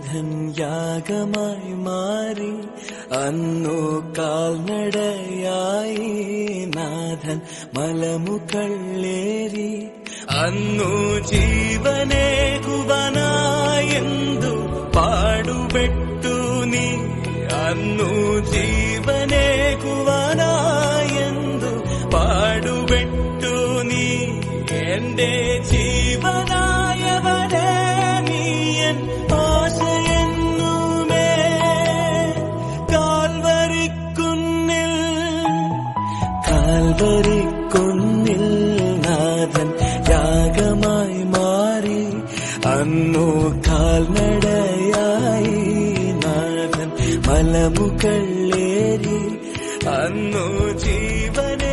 നാഥൻ യാഗമായി മാറി അന്നു കാൽനടയായി നാഥൻ മലമുകളേറി അന്നു ജീവനേകുവനായെന്തു പാടുപെട്ടു നീ അന്നു ജീവനേകുവനായെന്തു പാടുപെട്ടു നീ എന്റെ ജീവനായവനെ നീയൻ ആശയെന്നുമേ കാൽവരിക്കുന്നിൽ നാഥൻ യാഗമായി മാറി അന്നു കാൽനടയായി നാഥൻ മലമുകളേറി അന്നു ജീവനെ